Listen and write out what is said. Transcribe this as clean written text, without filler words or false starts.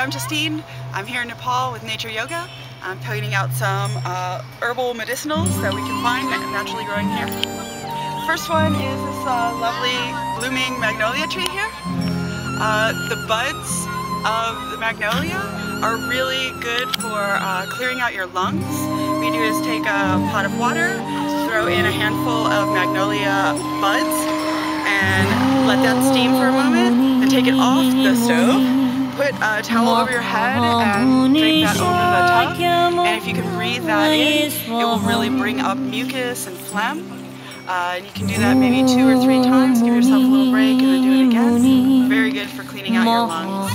I'm Justine. I'm here in Nepal with Nature Yoga. I'm pointing out some herbal medicinals that we can find naturally growing here. The first one is this lovely blooming magnolia tree here. The buds of the magnolia are really good for clearing out your lungs. What you do is take a pot of water, throw in a handful of magnolia buds, and let that steam for a moment, then take it off the stove, put a towel over your head and drink that over the tub, and if you can breathe that in, it will really bring up mucus and phlegm. And you can do that maybe 2 or 3 times, give yourself a little break and then do it again. Very good for cleaning out your lungs.